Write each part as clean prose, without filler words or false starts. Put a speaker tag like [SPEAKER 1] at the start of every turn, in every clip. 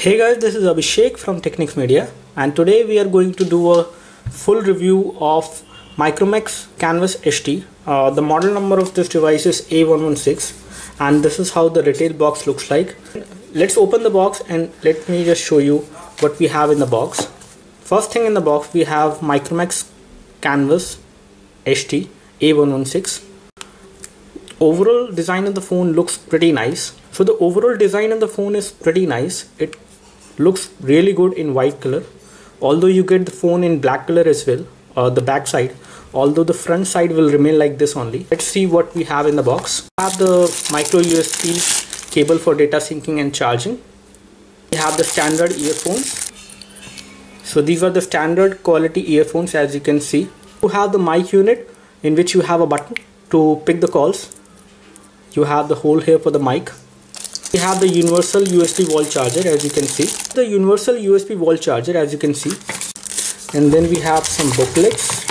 [SPEAKER 1] Hey guys, this is Abhishek from Technics Media, and today we are going to do a full review of Micromax Canvas HT. The model number of this device is A116, and this is how the retail box looks like. Let's open the box and let me just show you what we have in the box. First thing in the box, we have Micromax Canvas HT A116. Overall design of the phone looks pretty nice. So the overall design of the phone is pretty nice. It looks really good in white color, although you get the phone in black color as well, the back side, although the front side will remain like this only. Let's see what we have in the box. We have the micro USB cable for data syncing and charging. We have the standard earphones. So these are the standard quality earphones, as you can see. You have the mic unit in which you have a button to pick the calls. You have the hole here for the mic. We have the universal USB wall charger, as you can see. The universal USB wall charger, as you can see. And then we have some booklets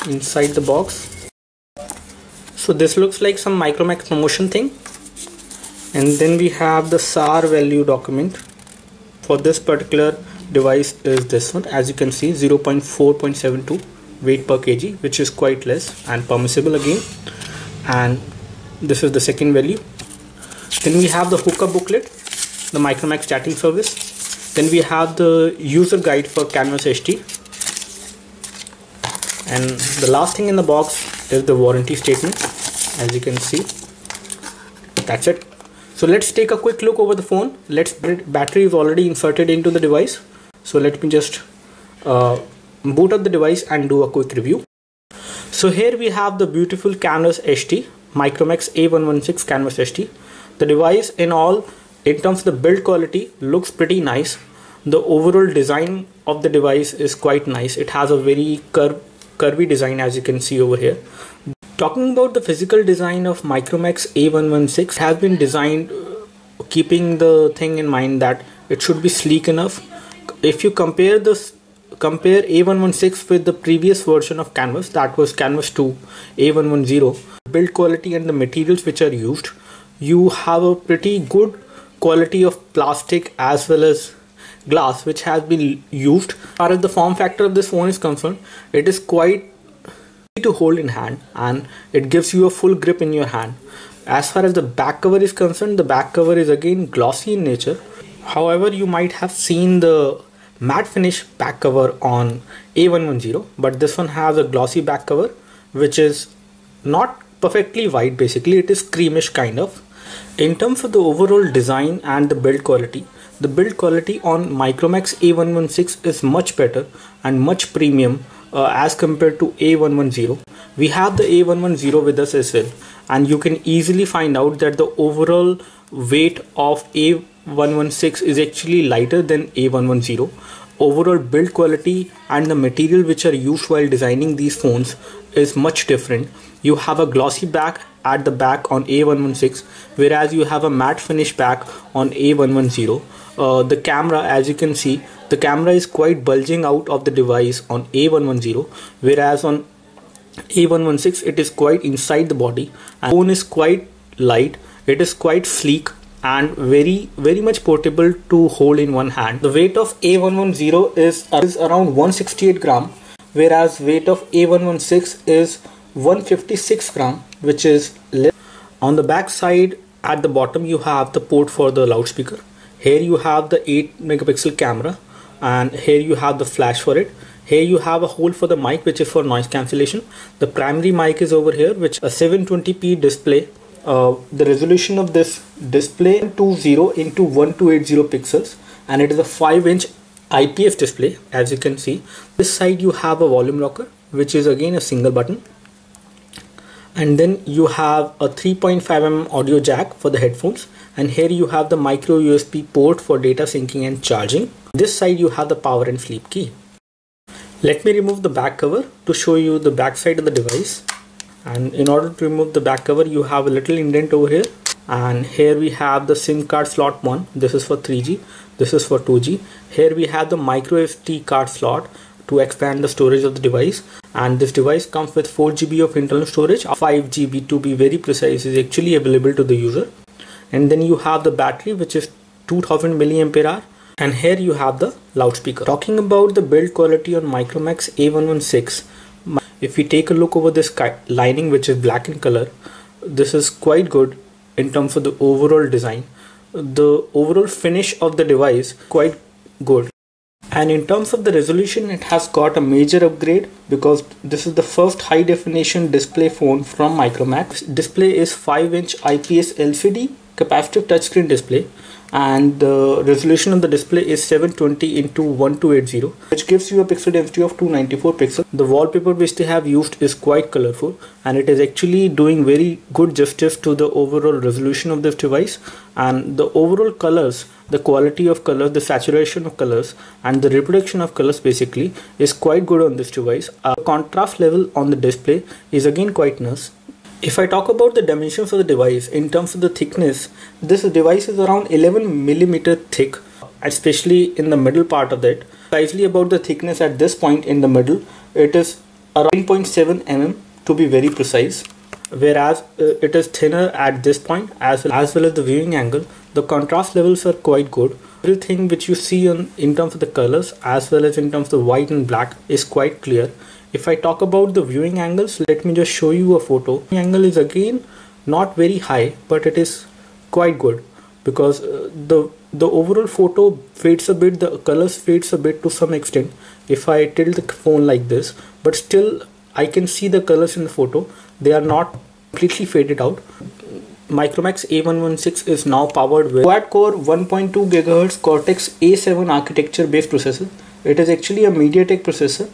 [SPEAKER 1] inside the box. So this looks like some Micromax promotion thing. And then we have the SAR value document. For this particular device is this one, as you can see, 0.4.72 weight per kg, which is quite less and permissible again. And this is the second value. Then we have the hookup booklet, the Micromax chatting service. Then we have the user guide for Canvas HT. And the last thing in the box is the warranty statement, as you can see. That's it. So let's take a quick look over the phone. Battery is already inserted into the device. So let me just boot up the device and do a quick review. So here we have the beautiful Canvas HT, Micromax A116 Canvas HT. The device in terms of the build quality looks pretty nice. The overall design of the device is quite nice. It has a very curvy design, as you can see over here. Talking about the physical design of Micromax A116, has been designed keeping the thing in mind that it should be sleek enough. If you compare A116 with the previous version of Canvas, that was Canvas 2 A110, build quality and the materials which are used, you have a pretty good quality of plastic as well as glass which has been used. As far as the form factor of this phone is concerned, it is quite easy to hold in hand and it gives you a full grip in your hand. As far as the back cover is concerned, the back cover is again glossy in nature. However, you might have seen the matte finish back cover on A110, but this one has a glossy back cover which is not perfectly white. Basically it is creamish kind of. In terms of the overall design and the build quality on Micromax A116 is much better and much premium as compared to A110. We have the A110 with us as well, and you can easily find out that the overall weight of A116 is actually lighter than A110. Overall build quality and the material which are used while designing these phones is much different. You have a glossy back at the back on A116, whereas you have a matte finish back on A110. The camera, as you can see, the camera is quite bulging out of the device on A110, whereas on A116 it is quite inside the body. And the phone is quite light, it is quite sleek and very much portable to hold in one hand. The weight of A110 is around 168 gram, whereas weight of A116 is 156 gram, which is less. On the back side at the bottom you have the port for the loudspeaker. Here you have the 8 megapixel camera, and here you have the flash for it. Here you have a hole for the mic, which is for noise cancellation. The primary mic is over here, which a 720p display. The resolution of this display 20 into 1280 pixels, and it is a 5-inch IPS display, as you can see. This side you have a volume rocker, which is again a single button. And then you have a 3.5mm audio jack for the headphones, and here you have the micro USB port for data syncing and charging. This side you have the power and sleep key. Let me remove the back cover to show you the back side of the device. And in order to remove the back cover, you have a little indent over here, and here we have the SIM card slot 1. This is for 3G, this is for 2G. Here we have the micro SD card slot to expand the storage of the device, and this device comes with 4 GB of internal storage. 5 GB to be very precise is actually available to the user. And then you have the battery, which is 2000 mAh And here you have the loudspeaker. Talking about the build quality on Micromax A116, if we take a look over this lining, which is black in color, this is quite good in terms of the overall design. The overall finish of the device quite good. And in terms of the resolution, it has got a major upgrade because this is the first high definition display phone from Micromax. Display is 5-inch IPS LCD capacitive touchscreen display, and the resolution of the display is 720 into 1280, which gives you a pixel density of 294 pixels. The wallpaper which they have used is quite colorful, and it is actually doing very good justice to the overall resolution of this device. And the overall colors, the quality of colors, the saturation of colors, and the reproduction of colors basically is quite good on this device. Contrast level on the display is again quite nice. If I talk about the dimensions of the device in terms of the thickness, this device is around 11mm thick, especially in the middle part of it. Precisely about the thickness at this point in the middle, it is around 9.7 mm to be very precise, whereas it is thinner at this point as well as the viewing angle. The contrast levels are quite good. Everything which you see in terms of the colors as well as in terms of white and black is quite clear. If I talk about the viewing angles, let me just show you a photo. The angle is again not very high, but it is quite good because the overall photo fades a bit, the colors fades a bit to some extent if I tilt the phone like this, but still I can see the colors in the photo. They are not completely faded out. Micromax A116 is now powered with quad-core 1.2 GHz Cortex A7 architecture based processor. It is actually a MediaTek processor.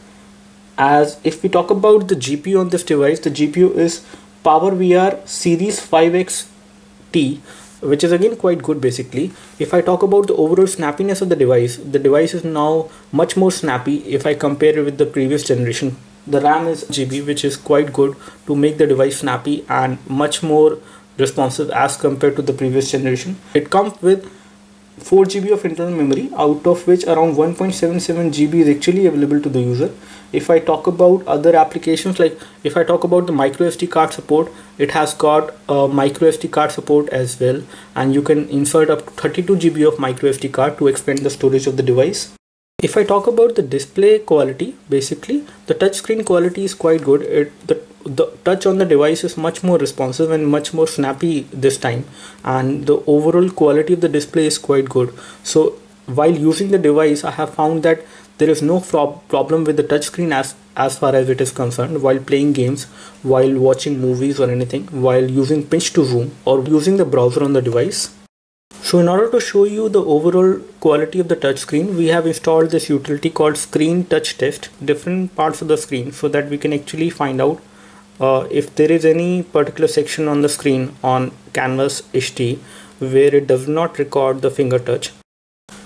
[SPEAKER 1] As if we talk about the GPU on this device, the GPU is PowerVR Series 5X-T, which is again quite good basically. If I talk about the overall snappiness of the device is now much more snappy if I compare it with the previous generation. The RAM is GB, which is quite good to make the device snappy and much more responsive as compared to the previous generation. It comes with 4 GB of internal memory, out of which around 1.77 GB is actually available to the user. If I talk about other applications, like if I talk about the micro SD card support, it has got a micro SD card support as well, and you can insert up to 32 GB of micro SD card to expand the storage of the device. If I talk about the display quality, basically the touchscreen quality is quite good. The touch on the device is much more responsive and much more snappy this time, and the overall quality of the display is quite good. So while using the device, I have found that there is no problem with the touchscreen as far as it is concerned while playing games, while watching movies or anything, while using pinch to zoom or using the browser on the device. So in order to show you the overall quality of the touchscreen, we have installed this utility called Screen Touch Test, different parts of the screen, so that we can actually find out if there is any particular section on the screen on Canvas HT where it does not record the finger touch.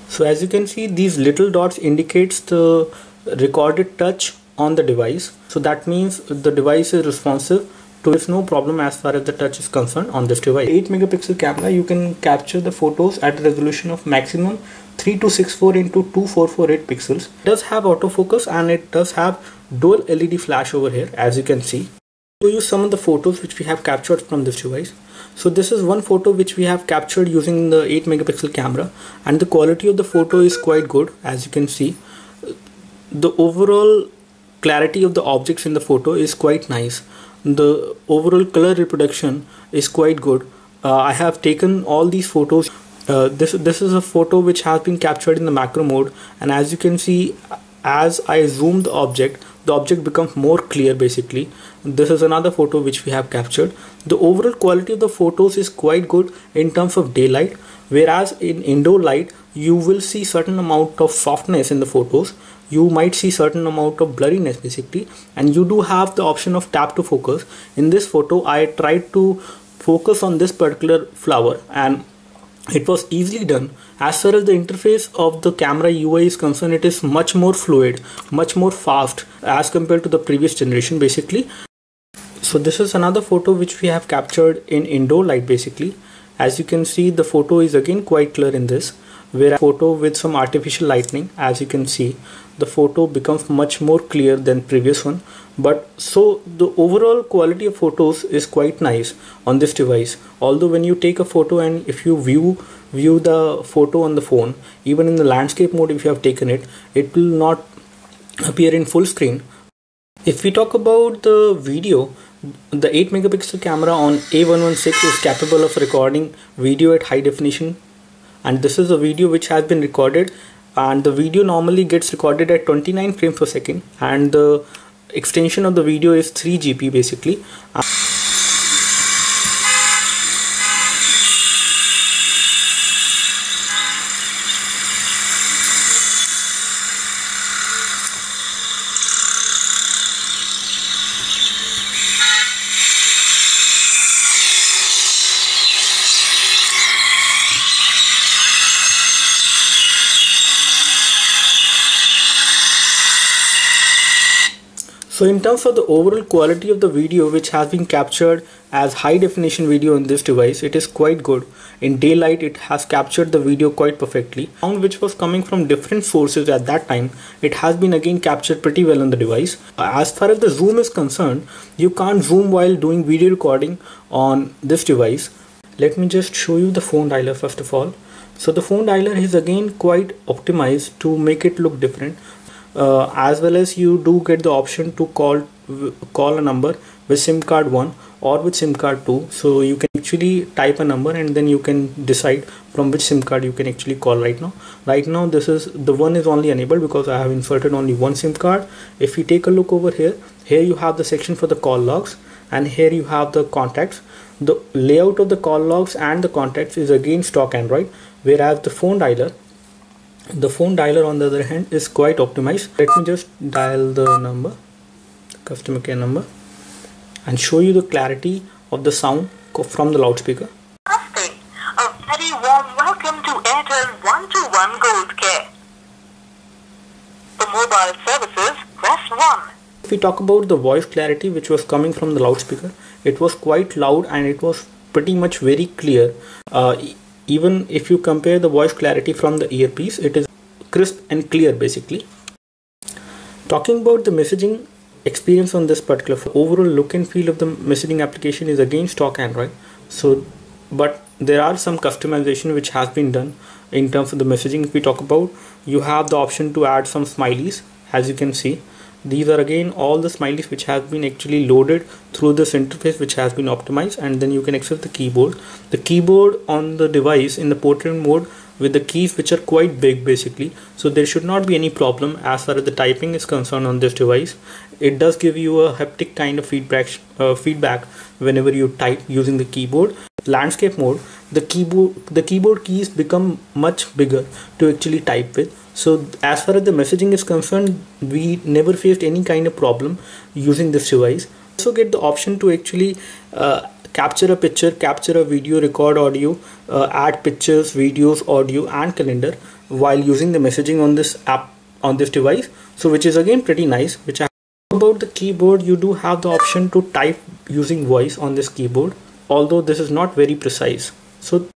[SPEAKER 1] So as you can see, these little dots indicates the recorded touch on the device. So that means the device is responsive. There is no problem as far as the touch is concerned on this device. 8 megapixel camera, you can capture the photos at a resolution of maximum 3264 into 2448 pixels. It does have autofocus and it does have dual LED flash over here, as you can see. To use some of the photos which we have captured from this device. So this is one photo which we have captured using the 8 megapixel camera, and the quality of the photo is quite good. As you can see, the overall clarity of the objects in the photo is quite nice. The overall color reproduction is quite good. I have taken all these photos. This is a photo which has been captured in the macro mode, and as you can see, as I zoom the object becomes more clear basically. This is another photo which we have captured. The overall quality of the photos is quite good in terms of daylight, whereas in indoor light you will see certain amount of softness in the photos. You might see certain amount of blurriness basically, and you do have the option of tap to focus. In this photo I tried to focus on this particular flower and it was easily done. As far as the interface of the camera UI is concerned, it is much more fluid, much more fast as compared to the previous generation basically. So this is another photo which we have captured in indoor light basically. As you can see, the photo is again quite clear in this. whereas photo with some artificial lighting, as you can see, the photo becomes much more clear than previous one. But so the overall quality of photos is quite nice on this device. Although when you take a photo and if you view the photo on the phone, even in the landscape mode, if you have taken it, it will not appear in full screen. If we talk about the video, the 8 megapixel camera on A116 is capable of recording video at high definition, and this is a video which has been recorded, and the video normally gets recorded at 29 frames per second, and the extension of the video is 3GP basically. So in terms of the overall quality of the video which has been captured as high definition video on this device, it is quite good. In daylight it has captured the video quite perfectly. Sound which was coming from different sources at that time, it has been again captured pretty well on the device. As far as the zoom is concerned, you can't zoom while doing video recording on this device. Let me just show you the phone dialer first of all. So the phone dialer is again quite optimized to make it look different. As well as you do get the option to call a number with SIM card 1 or with SIM card 2. So you can actually type a number and then you can decide from which SIM card you can actually call right now. Right now this is the one is only enabled because I have inserted only one SIM card. If you take a look over here, you have the section for the call logs, and here you have the contacts. The layout of the call logs and the contacts is again stock Android, whereas the phone dialer on the other hand is quite optimized. Let me just dial the number, customer care number, and show you the clarity of the sound from the loudspeaker.
[SPEAKER 2] Namaste. A very warm welcome to Airtel 121 Gold Care. For mobile services, press 1.
[SPEAKER 1] If we talk about the voice clarity which was coming from the loudspeaker, it was quite loud and it was pretty much very clear. Even if you compare the voice clarity from the earpiece, it is crisp and clear basically. Talking about the messaging experience on this particular phone, overall look and feel of the messaging application is again stock Android. So, but there are some customization which has been done in terms of the messaging. If we talk about, you have the option to add some smileys, as you can see. These are again all the smileys which have been actually loaded through this interface which has been optimized, and then you can access the keyboard. The keyboard on the device in the portrait mode with the keys which are quite big basically, so there should not be any problem as far as the typing is concerned on this device. It does give you a haptic kind of feedback whenever you type using the keyboard. Landscape mode, the keyboard keys become much bigger to actually type with. So as far as the messaging is concerned, we never faced any kind of problem using this device. Also get the option to actually capture a picture, capture a video, record audio, add pictures, videos, audio and calendar while using the messaging on this app on this device. So which is again pretty nice. About the keyboard, you do have the option to type using voice on this keyboard, although this is not very precise. So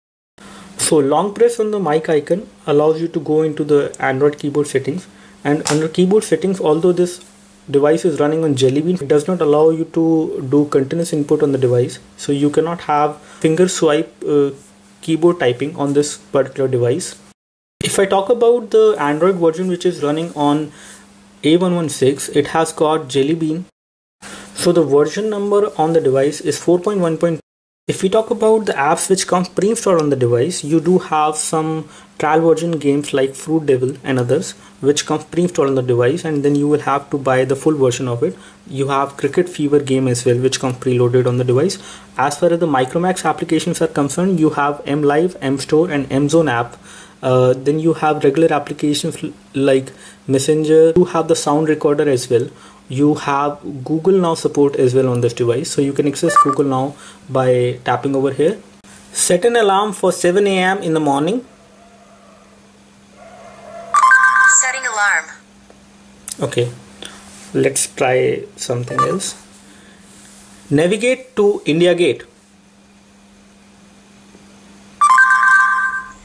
[SPEAKER 1] long press on the mic icon allows you to go into the Android keyboard settings, and under keyboard settings, although this device is running on Jelly Bean, it does not allow you to do continuous input on the device. So you cannot have finger swipe keyboard typing on this particular device. If I talk about the Android version which is running on A116, it has got Jelly Bean. So the version number on the device is 4.1. If we talk about the apps which come pre-installed on the device, you do have some trial version games like Fruit Devil and others which come pre-installed on the device, and then you will have to buy the full version of it. You have Cricket Fever game as well which comes preloaded on the device. As far as the Micromax applications are concerned, you have M Live, M Store and M Zone app. Then you have regular applications like Messenger. You have the sound recorder as well. You have Google Now support as well on this device, so you can access Google Now by tapping over here. Set an alarm for 7 AM in the morning.
[SPEAKER 2] Setting alarm.
[SPEAKER 1] Okay, let's try something else. Navigate to India Gate.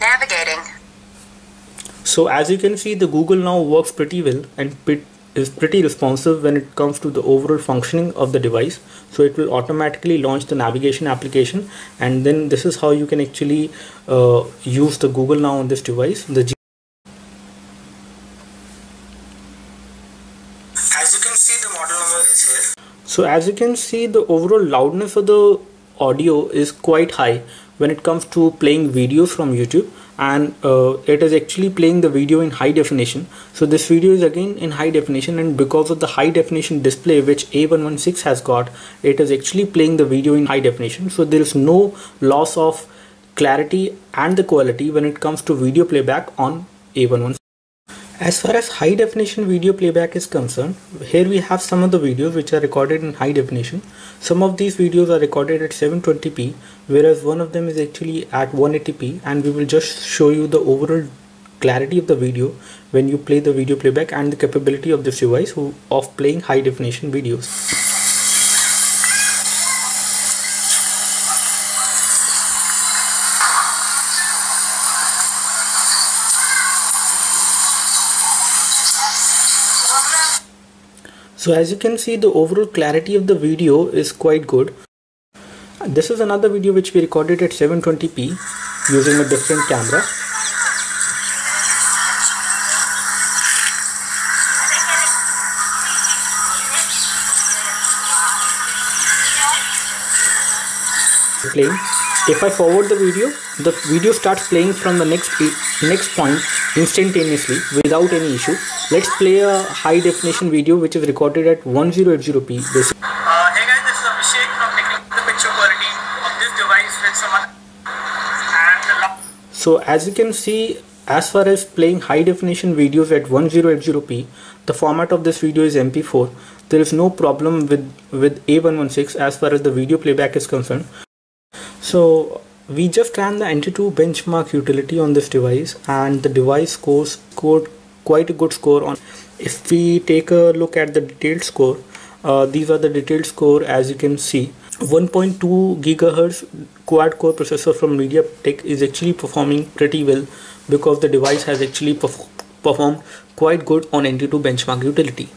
[SPEAKER 2] Navigating.
[SPEAKER 1] So as you can see, the Google now works pretty well and is pretty responsive when it comes to the overall functioning of the device. So it will automatically launch the navigation application, and then this is how you can actually use the Google Now on this device.
[SPEAKER 3] As you can see, the model number is here.
[SPEAKER 1] So as you can see, the overall loudness of the audio is quite high when it comes to playing videos from YouTube, and it is actually playing the video in high definition. So this video is again in high definition, and because of the high definition display which A116 has got, it is actually playing the video in high definition. So there is no loss of clarity and the quality when it comes to video playback on A116. As far as high definition video playback is concerned, here we have some of the videos which are recorded in high definition. Some of these videos are recorded at 720p, whereas one of them is actually at 180p, and we will just show you the overall clarity of the video when you play the video playback and the capability of this device of playing high definition videos. So as you can see, the overall clarity of the video is quite good. This is another video which we recorded at 720p using a different camera. Playing. If I forward the video starts playing from the next point instantaneously without any issue. Let's play a high definition video which is recorded at 1080p.
[SPEAKER 3] Hey guys, this is Abhishek from taking the picture quality of this device with some
[SPEAKER 1] So as you can see, as far as playing high definition videos at 1080p, the format of this video is MP4. There is no problem with A116 as far as the video playback is concerned. So we just ran the NT2 benchmark utility on this device, and the device scored quite a good score on. If we take a look at the detailed score, these are the detailed score. As you can see, 1.2 gigahertz quad core processor from MediaTek is actually performing pretty well, because the device has actually performed quite good on NT2 benchmark utility.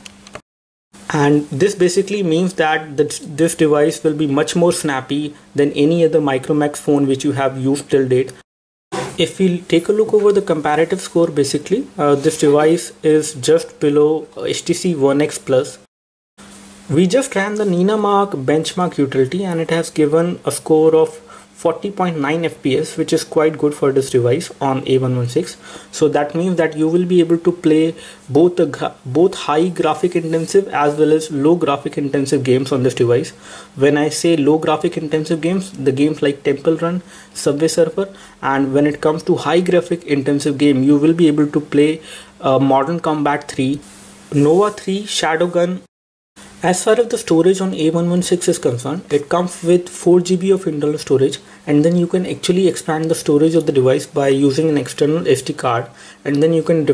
[SPEAKER 1] And this basically means that this device will be much more snappy than any other Micromax phone which you have used till date. If we take a look over the comparative score, basically this device is just below HTC One X Plus. We just ran the Ninamark benchmark utility, and it has given a score of 40.9 FPS, which is quite good for this device on A116. So that means that you will be able to play both high graphic intensive as well as low graphic intensive games on this device. When I say low graphic intensive games, the games like Temple Run, Subway Surfer, and when it comes to high graphic intensive game, you will be able to play Modern Combat 3, Nova 3, Shadowgun. As far as the storage on A116 is concerned, it comes with 4 GB of internal storage, and then you can actually expand the storage of the device by using an external SD card, and then you can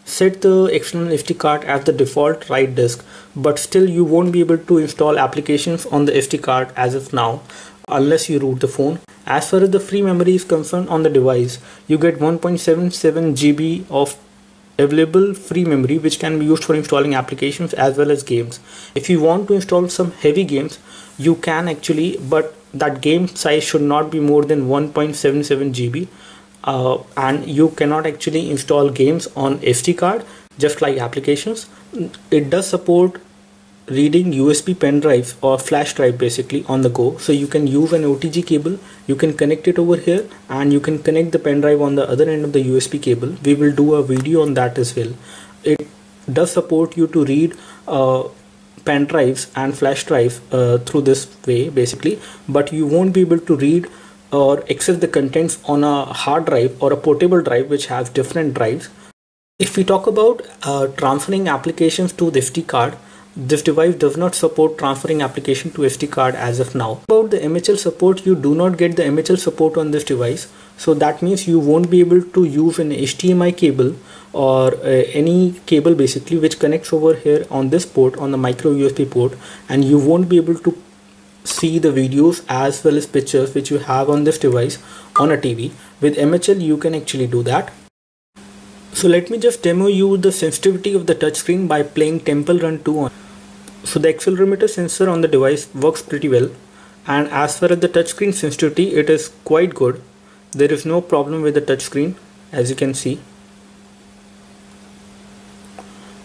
[SPEAKER 1] set the external SD card as the default write disk, but still you won't be able to install applications on the SD card as of now unless you root the phone. As far as the free memory is concerned on the device, you get 1.77 GB of available free memory, which can be used for installing applications as well as games. If you want to install some heavy games, you can actually, but that game size should not be more than 1.77 GB, and you cannot actually install games on SD card just like applications. It does support reading USB pen drives or flash drive basically on the go, so you can use an OTG cable, you can connect it over here, and you can connect the pen drive on the other end of the USB cable. We will do a video on that as well. It does support you to read pen drives and flash drives through this way basically, but you won't be able to read or access the contents on a hard drive or a portable drive which has different drives. If we talk about transferring applications to the SD card, this device does not support transferring application to SD card as of now. About the MHL support, you do not get the MHL support on this device, so that means you won't be able to use an HDMI cable or any cable basically which connects over here on this port, on the micro USB port, and you won't be able to see the videos as well as pictures which you have on this device on a TV. With MHL you can actually do that. So let me just demo you the sensitivity of the touchscreen by playing Temple Run 2 on. So the accelerometer sensor on the device works pretty well, and as far as the touchscreen sensitivity, it is quite good. There is no problem with the touchscreen, as you can see.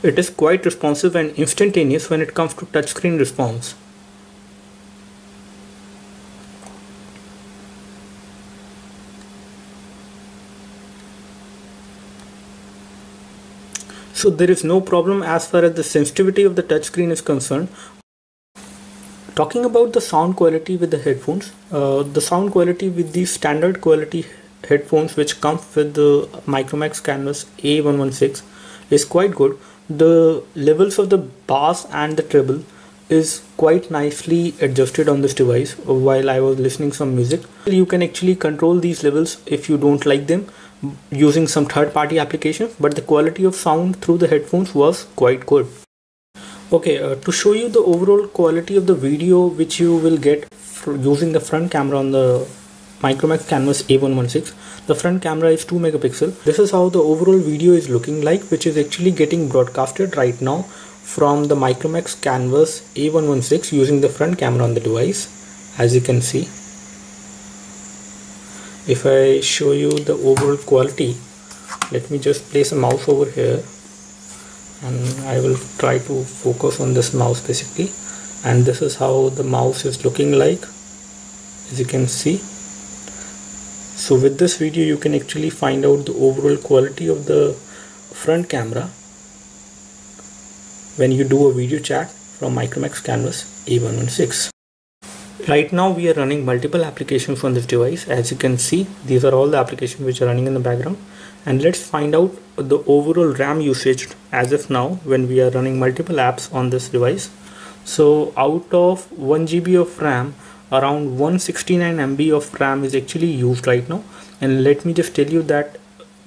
[SPEAKER 1] It is quite responsive and instantaneous when it comes to touchscreen response. So there is no problem as far as the sensitivity of the touchscreen is concerned. Talking about the sound quality with the headphones, the sound quality with the standard quality headphones which come with the Micromax Canvas A116 is quite good. The levels of the bass and the treble is quite nicely adjusted on this device while I was listening some music. You can actually control these levels if you don't like them using some third-party applications, but the quality of sound through the headphones was quite good. Okay, to show you the overall quality of the video which you will get using the front camera on the Micromax Canvas A116, the front camera is 2 megapixel. This is how the overall video is looking like, which is actually getting broadcasted right now from the Micromax Canvas A116 using the front camera on the device, as you can see. If I show you the overall quality, let me just place a mouse over here and I will try to focus on this mouse basically, and this is how the mouse is looking like, as you can see. So with this video you can actually find out the overall quality of the front camera when you do a video chat from Micromax Canvas A116. Right now we are running multiple applications on this device. As you can see, these are all the applications which are running in the background, and let's find out the overall RAM usage as of now when we are running multiple apps on this device. So out of 1 GB of RAM, around 169 MB of RAM is actually used right now, and let me just tell you that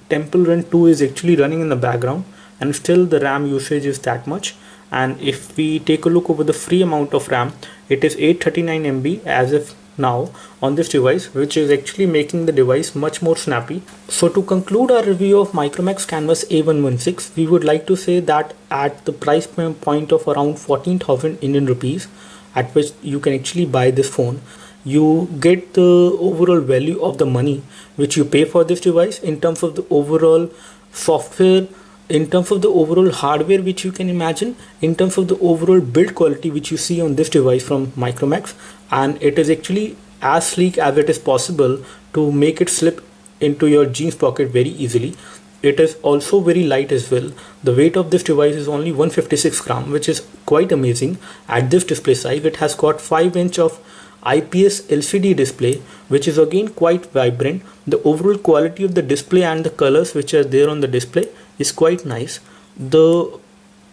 [SPEAKER 1] Temple Run 2 is actually running in the background and still the RAM usage is that much. And if we take a look over the free amount of RAM, it is 839 MB as of now on this device, which is actually making the device much more snappy. So to conclude our review of Micromax Canvas A116, we would like to say that at the price point of around 14,000 Indian rupees, at which you can actually buy this phone, you get the overall value of the money which you pay for this device in terms of the overall software, in terms of the overall hardware which you can imagine, in terms of the overall build quality which you see on this device from Micromax, and it is actually as sleek as it is possible to make it slip into your jeans pocket very easily. It is also very light as well. The weight of this device is only 156 gram, which is quite amazing at this display size. It has got 5-inch of IPS LCD display, which is again quite vibrant. The overall quality of the display and the colors which are there on the display is quite nice. The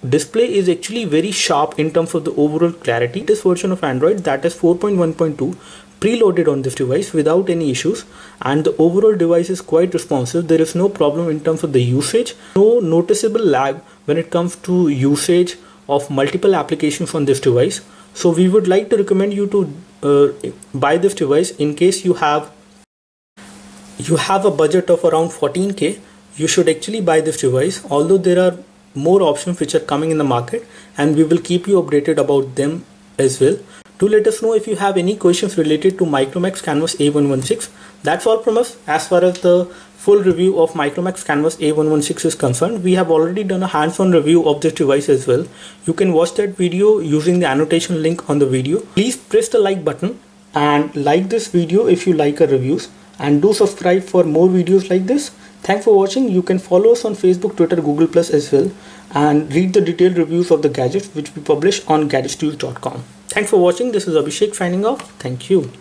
[SPEAKER 1] display is actually very sharp in terms of the overall clarity. This version of Android, that is 4.1.2, preloaded on this device without any issues, and the overall device is quite responsive. There is no problem in terms of the usage, no noticeable lag when it comes to usage of multiple applications on this device. So we would like to recommend you to buy this device in case you have a budget of around 14k. You should actually buy this device, although there are more options which are coming in the market, and we will keep you updated about them as well. Do let us know if you have any questions related to Micromax Canvas A116. That's all from us as far as the full review of Micromax Canvas A116 is concerned. We have already done a hands-on review of this device as well. You can watch that video using the annotation link on the video. Please press the like button and like this video if you like our reviews, and do subscribe for more videos like this. Thanks for watching. You can follow us on Facebook, Twitter, Google Plus as well, and read the detailed reviews of the gadgets which we publish on gadgetstudios.com. Thanks for watching. This is Abhishek signing off. Thank you.